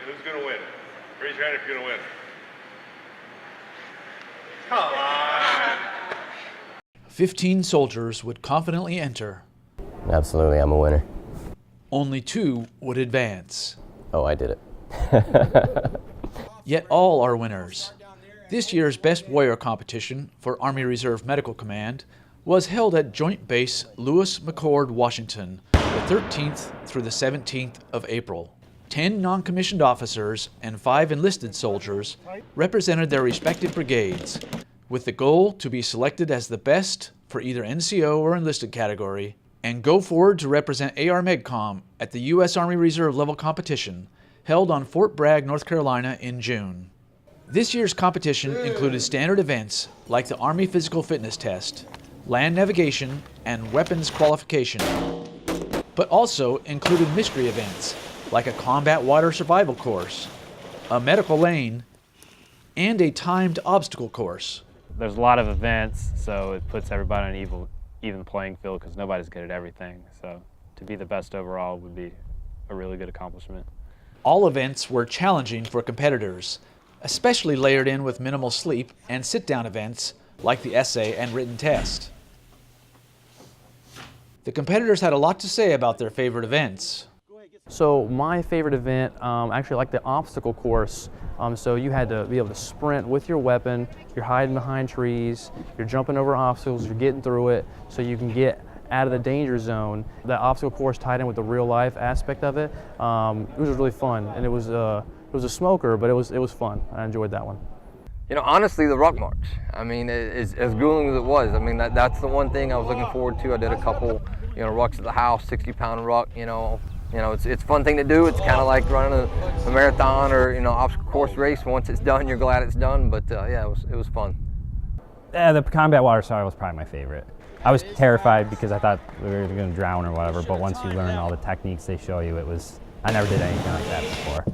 Who's going to win? Raise your hand if you're going to win. Come on! 15 soldiers would confidently enter. Absolutely, I'm a winner. Only 2 would advance. Oh, I did it. Yet all are winners. This year's Best Warrior competition for Army Reserve Medical Command was held at Joint Base Lewis-McCord, Washington, the 13th through the 17th of April. 10 non-commissioned officers and 5 enlisted soldiers represented their respective brigades, with the goal to be selected as the best for either NCO or enlisted category and go forward to represent ARMEDCOM at the U.S. Army Reserve level competition held on Fort Bragg, North Carolina in June. This year's competition included standard events like the Army Physical Fitness Test, land navigation, and weapons qualification, but also included mystery events like a combat water survival course, a medical lane, and a timed obstacle course. There's a lot of events, so it puts everybody on an even playing field because nobody's good at everything. So to be the best overall would be a really good accomplishment. All events were challenging for competitors, especially layered in with minimal sleep and sit-down events like the essay and written test. The competitors had a lot to say about their favorite events. So my favorite event, actually like the obstacle course. So you had to be able to sprint with your weapon, you're hiding behind trees, you're jumping over obstacles, you're getting through it so you can get out of the danger zone. That obstacle course tied in with the real life aspect of it. It was really fun, and it was a smoker, but it was fun. I enjoyed that one. You know, honestly, the ruck march. I mean, as grueling as it was, I mean, that's the one thing I was looking forward to. I did a couple, rucks at the house, 60-pound ruck, it's a fun thing to do. It's kind of like running a marathon or, obstacle course race. Once it's done, you're glad it's done, but yeah, it was fun. The combat water sorrow was probably my favorite. I was terrified because I thought we were going to drown or whatever, but once you learn all the techniques they show you, I never did anything like that before.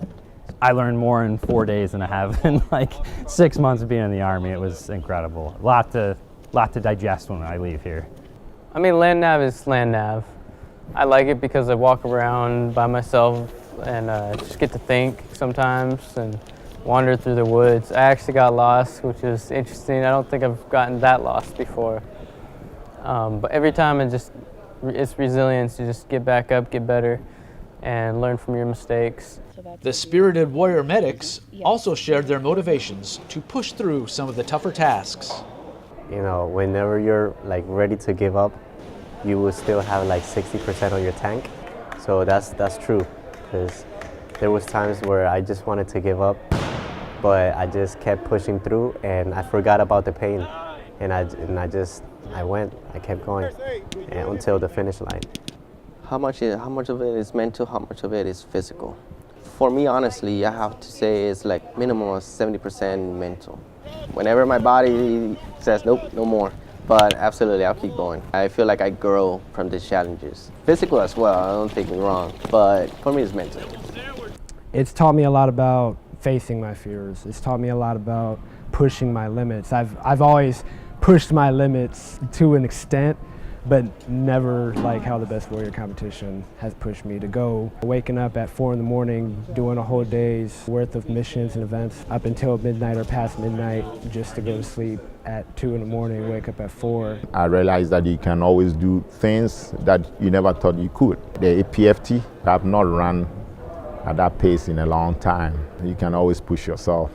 I learned more in 4 days than I have in like 6 months of being in the Army. It was incredible. A lot to digest when I leave here. I mean, land nav is land nav. I like it because I walk around by myself and just get to think sometimes and wander through the woods. I actually got lost, which is interesting. I don't think I've gotten that lost before. But every time it's resilience. You just get back up, get better, and learn from your mistakes. The spirited warrior medics also shared their motivations to push through some of the tougher tasks. Whenever you're like ready to give up, you will still have like 60% on your tank. So that's true, because there was times where I just wanted to give up, but I just kept pushing through and I forgot about the pain, and I kept going and until the finish line. How much of it is mental, how much of it is physical? For me, honestly, I have to say it's like minimum of 70% mental. Whenever my body says nope, no more, but absolutely, I'll keep going. I feel like I grow from these challenges. Physical as well, don't take me wrong, but for me it's mental. It's taught me a lot about facing my fears. It's taught me a lot about pushing my limits. I've always pushed my limits to an extent, but never like how the Best Warrior competition has pushed me to go. Waking up at 4 in the morning, doing a whole day's worth of missions and events up until midnight or past midnight just to go to sleep at 2 in the morning, wake up at 4. I realized that you can always do things that you never thought you could. The APFT, I have not run at that pace in a long time. You can always push yourself.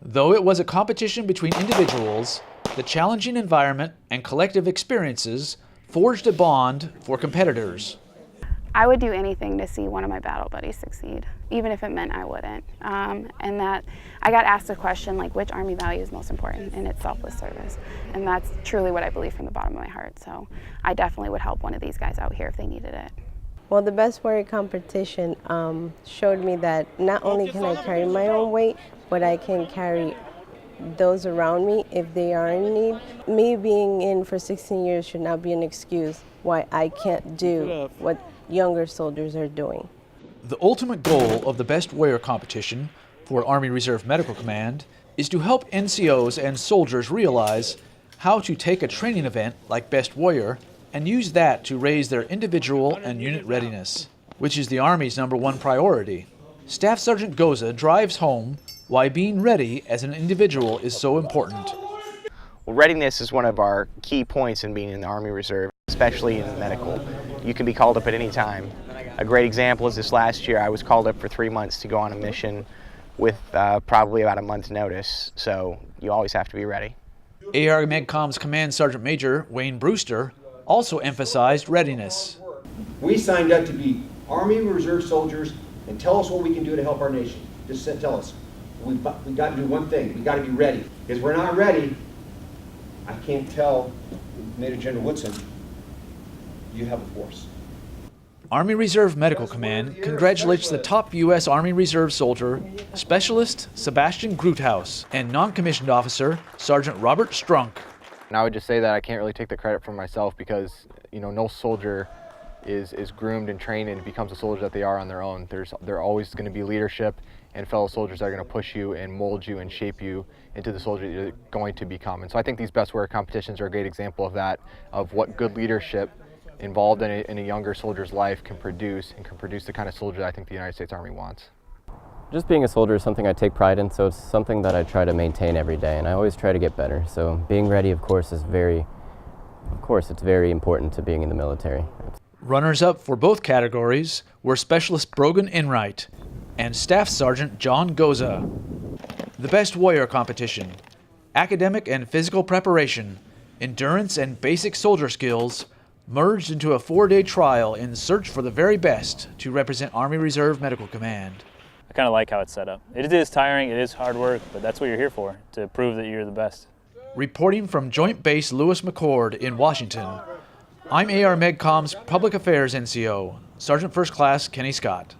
Though it was a competition between individuals, the challenging environment and collective experiences forged a bond for competitors. I would do anything to see one of my battle buddies succeed, even if it meant I wouldn't. And that I got asked a question like, which Army value is most important, and it's selfless service. And that's truly what I believe from the bottom of my heart. So I definitely would help one of these guys out here if they needed it. Well, the Best Warrior competition showed me that not only can I carry my own weight, but I can carry those around me if they are in need. Me being in for 16 years should not be an excuse why I can't do what younger soldiers are doing. The ultimate goal of the Best Warrior competition for Army Reserve Medical Command is to help NCOs and soldiers realize how to take a training event like Best Warrior and use that to raise their individual and unit readiness, which is the Army's #1 priority. Staff Sergeant Goza drives home why being ready as an individual is so important. Well, readiness is one of our key points in being in the Army Reserve, especially in medical. You can be called up at any time. A great example is this last year I was called up for 3 months to go on a mission with probably about a month's notice, so you always have to be ready. ARMEDCOM's Command Sergeant Major Wayne Brewster also emphasized readiness. We signed up to be Army Reserve soldiers and tell us what we can do to help our nation. Just tell us. We've got to do one thing. We've got to be ready. Because if we're not ready, I can't tell Major General Woodson, you have a force. Army Reserve Medical Command congratulates the top U.S. Army Reserve soldier, Specialist Sebastian Gruthaus, and non-commissioned officer, Sergeant Robert Strunk. And I would just say that I can't really take the credit for myself because, you know, no soldier is groomed and trained and becomes a soldier that they are on their own. There are always going to be leadership and fellow soldiers that are going to push you and mold you and shape you into the soldier that you're going to become. And so I think these best warrior competitions are a great example of that, of what good leadership involved in a younger soldier's life can produce, and can produce the kind of soldier that I think the United States Army wants. Just being a soldier is something I take pride in, so it's something that I try to maintain every day, and I always try to get better. So being ready, of course, it's very important to being in the military. Runners-up for both categories were Specialist Brogan Enright and Staff Sergeant John Goza. The Best Warrior competition, academic and physical preparation, endurance and basic soldier skills, merged into a 4-day trial in search for the very best to represent Army Reserve Medical Command. I kind of like how it's set up. It is tiring, it is hard work, but that's what you're here for, to prove that you're the best. Reporting from Joint Base Lewis-McCord in Washington, I'm ARMEDCOM's Public Affairs NCO, Sergeant First Class Kenny Scott.